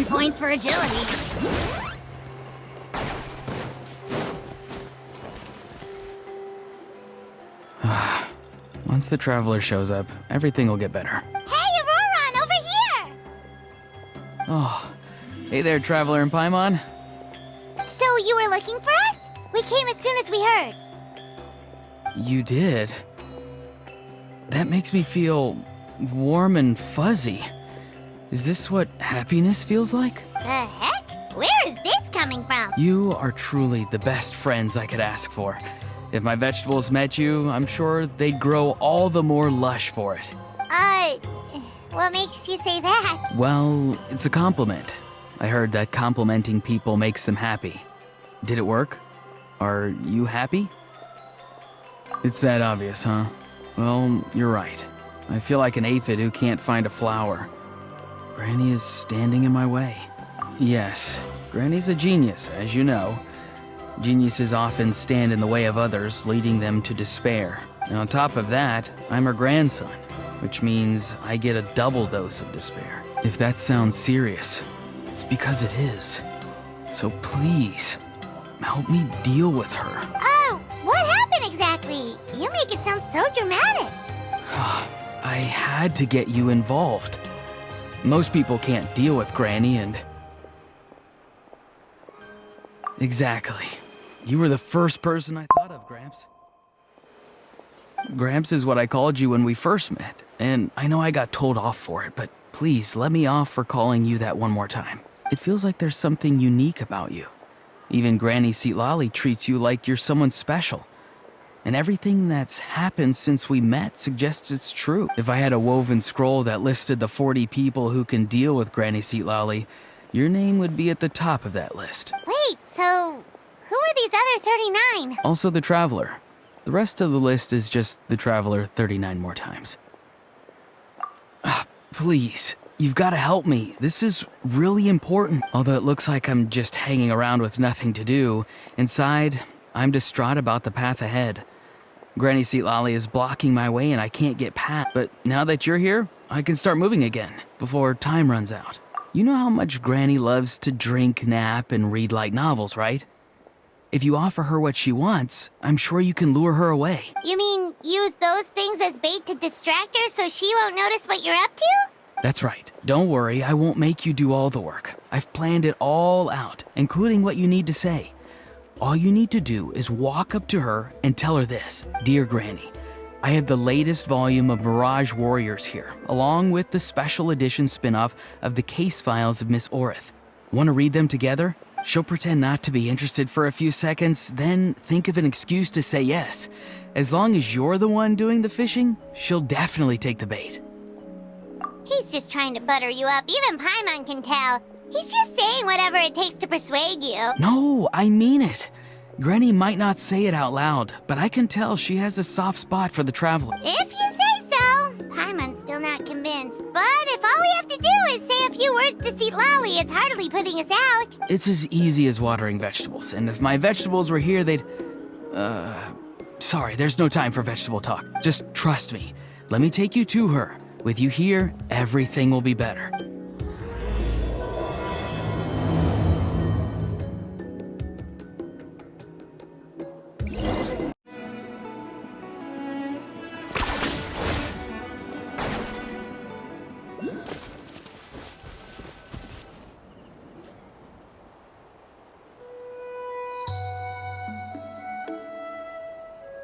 Points for agility. Once the traveler shows up, everything will get better. Hey, Auroron, over here! Oh, hey there, traveler in Paimon. So you were looking for us? We came as soon as we heard. You did? That makes me feel warm and fuzzy. Is this what happiness feels like? The heck? Where is this coming from? You are truly the best friends I could ask for. If my vegetables met you, I'm sure they'd grow all the more lush for it. What makes you say that? Well, it's a compliment. I heard that complimenting people makes them happy. Did it work? Are you happy? It's that obvious, huh? Well, you're right. I feel like an aphid who can't find a flower. Granny is standing in my way. Yes, Granny's a genius, as you know. Geniuses often stand in the way of others, leading them to despair. And on top of that, I'm her grandson, which means I get a double dose of despair. If that sounds serious, it's because it is. So please, help me deal with her. Oh, what happened exactly? You make it sound so dramatic. I had to get you involved. Most people can't deal with Granny and... Exactly. You were the first person I thought of, Gramps. Gramps is what I called you when we first met, and I know I got told off for it, but please let me off for calling you that one more time. It feels like there's something unique about you. Even Granny Seatlali treats you like you're someone special. And everything that's happened since we met suggests it's true. If I had a woven scroll that listed the 40 people who can deal with Granny Seatlali, your name would be at the top of that list. Wait, so who are these other 39? Also the Traveler. The rest of the list is just the Traveler 39 more times. Please, you've got to help me. This is really important. Although it looks like I'm just hanging around with nothing to do, inside, I'm distraught about the path ahead. Granny Seatlali is blocking my way and I can't get past, but now that you're here, I can start moving again, before time runs out. You know how much Granny loves to drink, nap, and read light novels, right? If you offer her what she wants, I'm sure you can lure her away. You mean use those things as bait to distract her so she won't notice what you're up to? That's right. Don't worry, I won't make you do all the work. I've planned it all out, including what you need to say. All you need to do is walk up to her and tell her this. Dear Granny, I have the latest volume of Mirage Warriors here, along with the special edition spin-off of the case files of Miss Orith. Want to read them together? She'll pretend not to be interested for a few seconds, then think of an excuse to say yes. As long as you're the one doing the fishing, she'll definitely take the bait. He's just trying to butter you up. Even Paimon can tell. He's just saying whatever it takes to persuade you. No, I mean it. Granny might not say it out loud, but I can tell she has a soft spot for the Traveler. If you say so. Paimon's still not convinced, but if all we have to do is say a few words to Seatlali, it's hardly putting us out. It's as easy as watering vegetables, and if my vegetables were here, they'd... Sorry, there's no time for vegetable talk. Just trust me. Let me take you to her. With you here, everything will be better.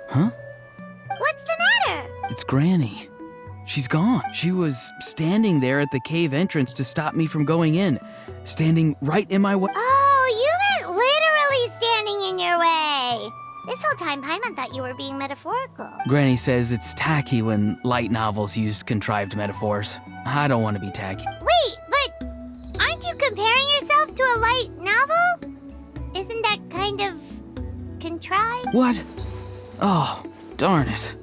Huh? What's the matter? It's Granny. She's gone. She was standing there at the cave entrance to stop me from going in. Standing right in my way. Oh, you meant literally standing in your way. This whole time, Paimon thought you were being metaphorical. Granny says it's tacky when light novels use contrived metaphors. I don't want to be tacky. Wait, but aren't you comparing yourself to a light novel? Isn't that kind of contrived? What? Oh, darn it.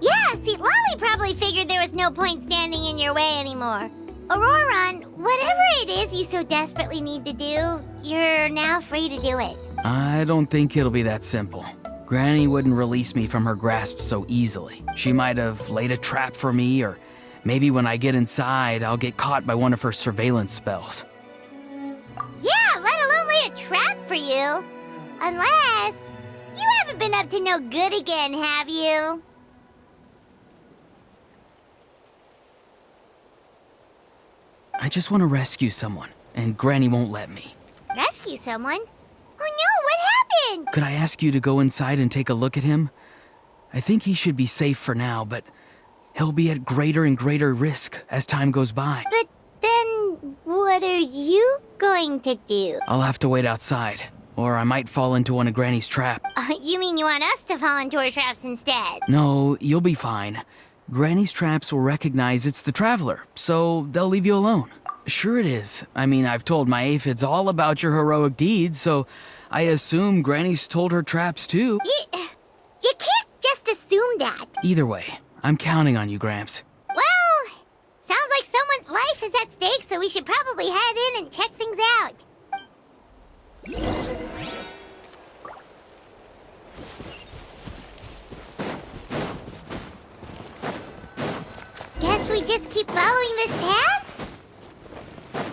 Yeah, see, Lolly probably figured there was no point standing in your way anymore. Auroron, whatever it is you so desperately need to do, you're now free to do it. I don't think it'll be that simple. Granny wouldn't release me from her grasp so easily. She might have laid a trap for me, or maybe when I get inside, I'll get caught by one of her surveillance spells. Yeah, let alone lay a trap for you. Unless you haven't been up to no good again, have you? I just want to rescue someone, and Granny won't let me. Rescue someone? Oh no, what happened? Could I ask you to go inside and take a look at him? I think he should be safe for now, but he'll be at greater and greater risk as time goes by. But then, what are you going to do? I'll have to wait outside, or I might fall into one of Granny's traps. You mean you want us to fall into her traps instead? No, you'll be fine. Granny's traps will recognize it's the Traveler, so they'll leave you alone. Sure it is. I mean, I've told my aphids all about your heroic deeds, so I assume Granny's told her traps too. You can't just assume that. Either way, I'm counting on you, Gramps. Well, sounds like someone's life is at stake, so we should probably head in and check things out. Guess we just keep following this path?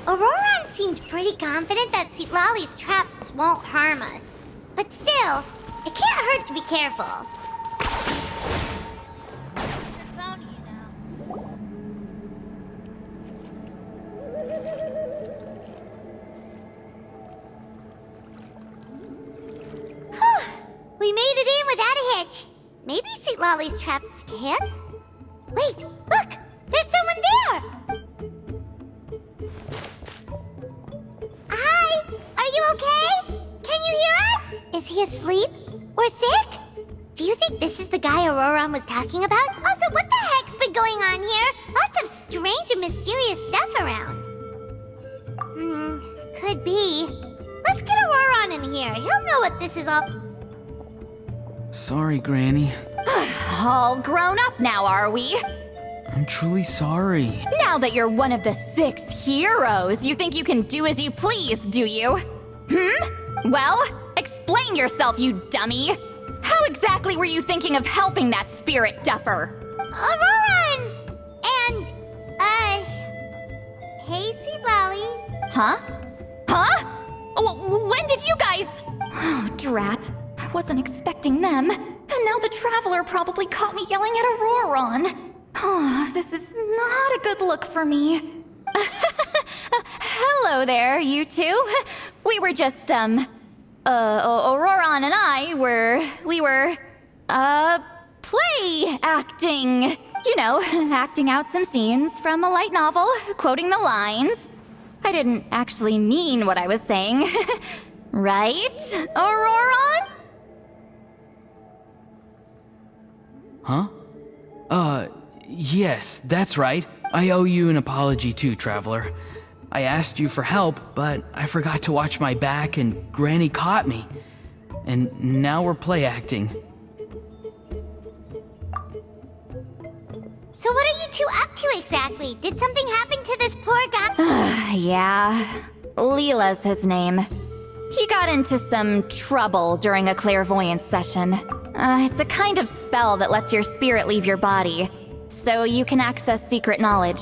Auroron seemed pretty confident that Lolly's traps won't harm us. But still, it can't hurt to be careful. We made it in without a hitch. Maybe St. Lolly's traps can? Wait, look! There's someone there! Hi! Are you okay? Can you hear us? Is he asleep? Or sick? Do you think this is the guy Auroron was talking about? Also, what the heck's been going on here? Lots of strange and mysterious stuff around. Could be. Let's get Auroron in here. He'll know what this is all... Sorry, Granny. All grown up now, are we? I'm truly sorry. Now that you're one of the 6 heroes, you think you can do as you please, do you? Well, explain yourself, you dummy. How exactly were you thinking of helping that spirit duffer? Auroron! And, hey, St. Lolly. Huh? When did you guys... Oh, drat. I wasn't expecting them. And now the Traveler probably caught me yelling at Auroron. Oh, this is not a good look for me. Hello there, you two. We were just, Auroron and I we were, play acting. You know, acting out some scenes from a light novel, quoting the lines. I didn't actually mean what I was saying. Right, Auroron? Huh? Yes, that's right. I owe you an apology too, Traveler. I asked you for help, but I forgot to watch my back and Granny caught me. And now we're play acting. So what are you two up to exactly? Did something happen to this poor guy? Yeah. Leela's his name. He got into some trouble during a clairvoyance session. It's a kind of spell that lets your spirit leave your body, so you can access secret knowledge.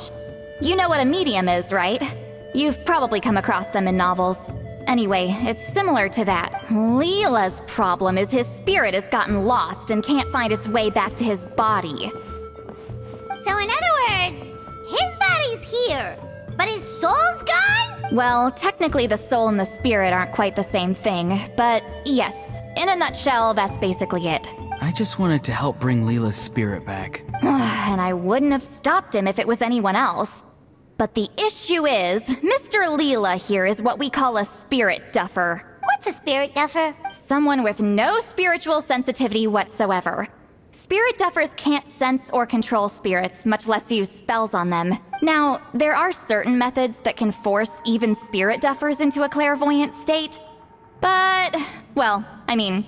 You know what a medium is, right? You've probably come across them in novels. Anyway, it's similar to that. Leela's problem is his spirit has gotten lost and can't find its way back to his body. So in other words, his body's here, but his soul's gone? Well, technically the soul and the spirit aren't quite the same thing, but yes, in a nutshell, that's basically it. I just wanted to help bring Leela's spirit back. And I wouldn't have stopped him if it was anyone else. But the issue is, Mr. Leela here is what we call a spirit duffer. What's a spirit duffer? Someone with no spiritual sensitivity whatsoever. Spirit duffers can't sense or control spirits, much less use spells on them. Now, there are certain methods that can force even spirit duffers into a clairvoyant state. But, well, I mean,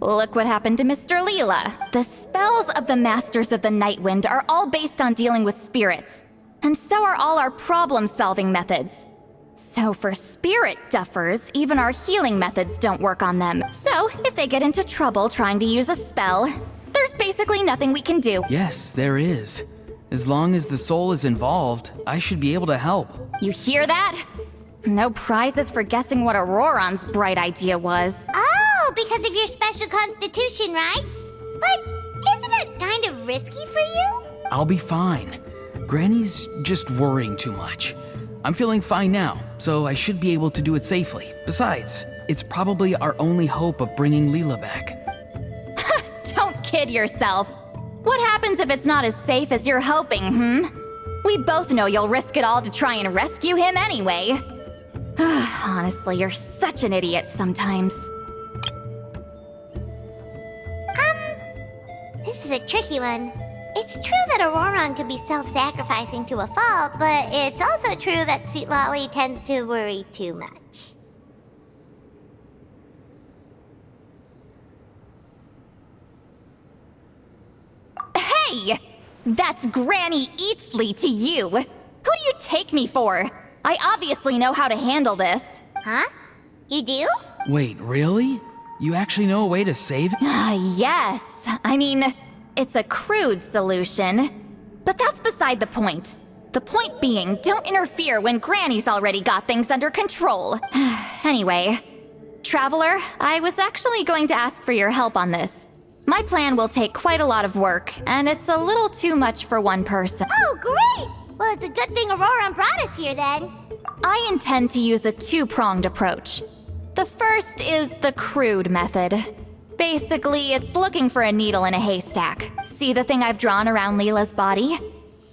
look what happened to Mr. Leela. The spells of the Masters of the Nightwind are all based on dealing with spirits. And so are all our problem-solving methods. So for spirit duffers, even our healing methods don't work on them. So if they get into trouble trying to use a spell, there's basically nothing we can do. Yes, there is. As long as the soul is involved, I should be able to help. You hear that? No prizes for guessing what Auroron's bright idea was. Oh, because of your special constitution, right? But isn't it kind of risky for you? I'll be fine. Granny's just worrying too much. I'm feeling fine now, so I should be able to do it safely. Besides, it's probably our only hope of bringing Leela back. Don't kid yourself. What happens if it's not as safe as you're hoping, We both know you'll risk it all to try and rescue him anyway. Honestly, you're such an idiot sometimes. This is a tricky one. It's true that Auroron could be self-sacrificing to a fault, but it's also true that Sweet Lolly tends to worry too much. Hey! That's Granny Eatsley to you! Who do you take me for? I obviously know how to handle this. Huh? You do? Wait, really? You actually know a way to save it? Yes. I mean, it's a crude solution. But that's beside the point. The point being, don't interfere when Granny's already got things under control. Anyway, Traveler, I was actually going to ask for your help on this. My plan will take quite a lot of work, and it's a little too much for one person. Oh, great! Well, it's a good thing Auroron brought us here then. I intend to use a two-pronged approach. The first is the crude method. Basically, it's looking for a needle in a haystack. See the thing I've drawn around Leela's body?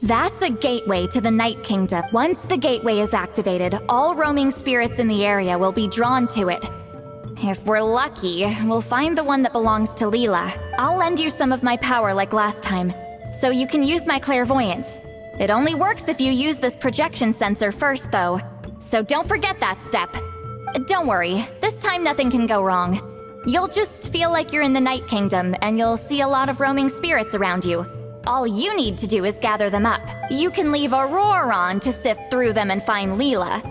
That's a gateway to the Night Kingdom. Once the gateway is activated, all roaming spirits in the area will be drawn to it. If we're lucky, we'll find the one that belongs to Leela. I'll lend you some of my power like last time, so you can use my clairvoyance. It only works if you use this projection sensor first, though. So don't forget that step. Don't worry, this time nothing can go wrong. You'll just feel like you're in the Night Kingdom, and you'll see a lot of roaming spirits around you. All you need to do is gather them up. You can leave Auroron to sift through them and find Leela.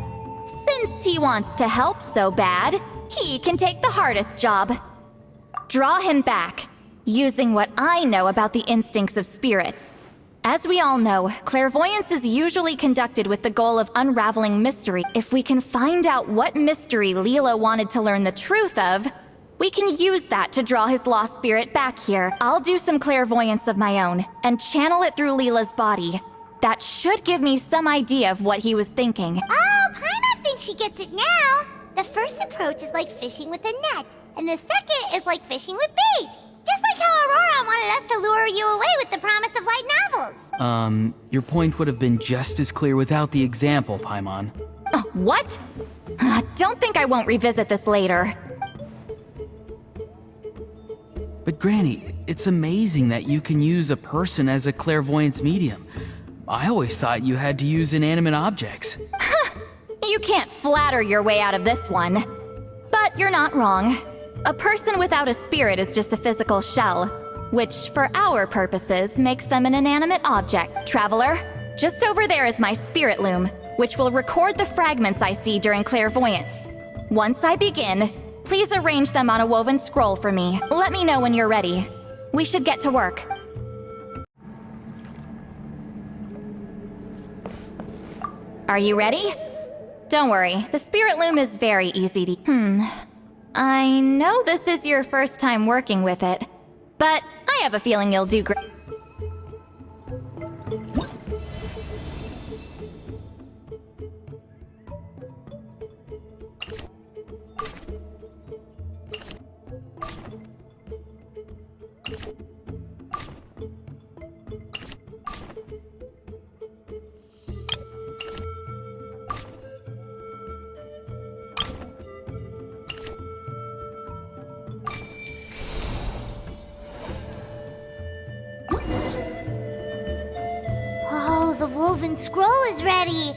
Since he wants to help so bad, he can take the hardest job. Draw him back, using what I know about the instincts of spirits. As we all know, clairvoyance is usually conducted with the goal of unraveling mystery. If we can find out what mystery Leela wanted to learn the truth of, we can use that to draw his lost spirit back here. I'll do some clairvoyance of my own, and channel it through Leela's body. That should give me some idea of what he was thinking. Oh, Paimon thinks she gets it now. The first approach is like fishing with a net, and the second is like fishing with bait. Just like how Auroron wanted us to lure you away with the promise of light novels. Your point would have been just as clear without the example, Paimon. What? Don't think I won't revisit this later. But Granny, it's amazing that you can use a person as a clairvoyance medium. I always thought you had to use inanimate objects. You can't flatter your way out of this one. But you're not wrong. A person without a spirit is just a physical shell, which, for our purposes, makes them an inanimate object. Traveler, just over there is my spirit loom, which will record the fragments I see during clairvoyance. Once I begin, please arrange them on a woven scroll for me. Let me know when you're ready. We should get to work. Are you ready? Don't worry, the spirit loom is very easy to... I know this is your first time working with it, but I have a feeling you'll do great. Oh, the woven scroll is ready.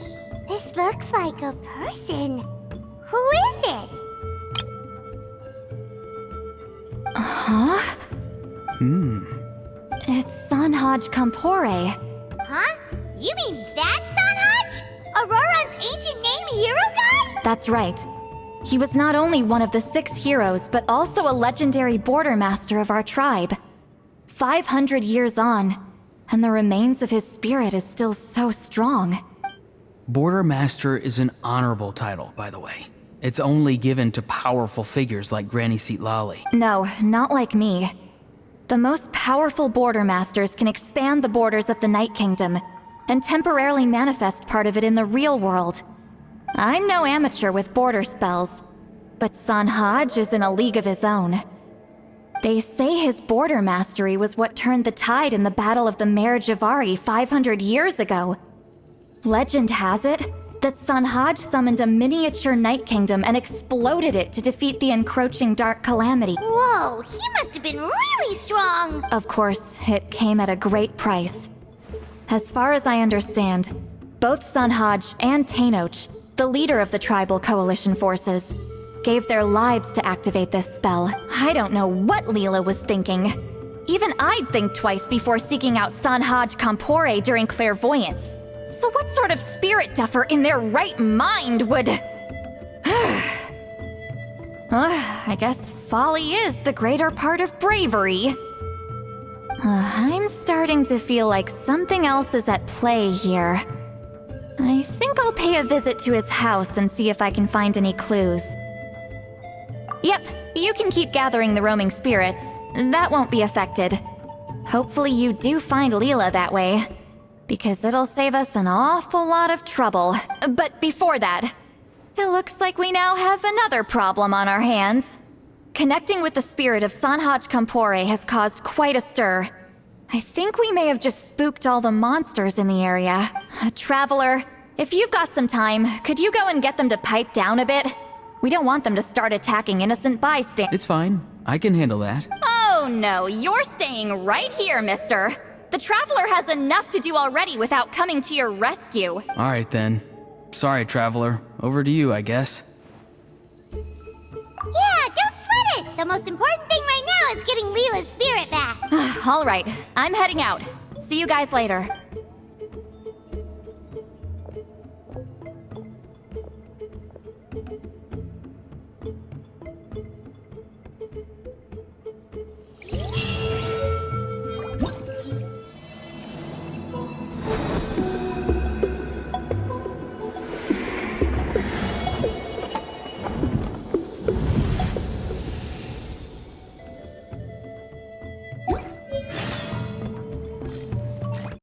This looks like a person. Who is it? It's Sanhaj Kampore. Huh? You mean that Sanhaj? Auroran's ancient name hero guy? That's right. He was not only one of the 6 heroes, but also a legendary border master of our tribe. 500 years on, and the remains of his spirit is still so strong. Border Master is an honorable title, by the way. It's only given to powerful figures like Granny Seat Lolly. No, not like me. The most powerful border masters can expand the borders of the Night Kingdom and temporarily manifest part of it in the real world. I'm no amateur with border spells, but Sanhaj is in a league of his own. They say his border mastery was what turned the tide in the Battle of the Mare Javari 500 years ago. Legend has it that Sanhaj summoned a miniature Night Kingdom and exploded it to defeat the encroaching Dark Calamity. Whoa, he must have been really strong! Of course, it came at a great price. As far as I understand, both Sanhaj and Tainoch, the leader of the tribal coalition forces, gave their lives to activate this spell. I don't know what Leela was thinking. Even I'd think twice before seeking out Sanhaj Kampore during clairvoyance. So what sort of spirit duffer in their right mind would... I guess folly is the greater part of bravery. I'm starting to feel like something else is at play here. I think I'll pay a visit to his house and see if I can find any clues. Yep, you can keep gathering the roaming spirits. That won't be affected. Hopefully you do find Leela that way, because it'll save us an awful lot of trouble. But before that, it looks like we now have another problem on our hands. Connecting with the spirit of Sanhaj Kampore has caused quite a stir. I think we may have just spooked all the monsters in the area. Traveler, if you've got some time, could you go and get them to pipe down a bit? We don't want them to start attacking innocent bystanders. It's fine. I can handle that. Oh no, you're staying right here, mister. The Traveler has enough to do already without coming to your rescue. All right then. Sorry, Traveler. Over to you, I guess. Yeah, don't sweat it! The most important thing right now is getting Leela's spirit back. All right, I'm heading out. See you guys later.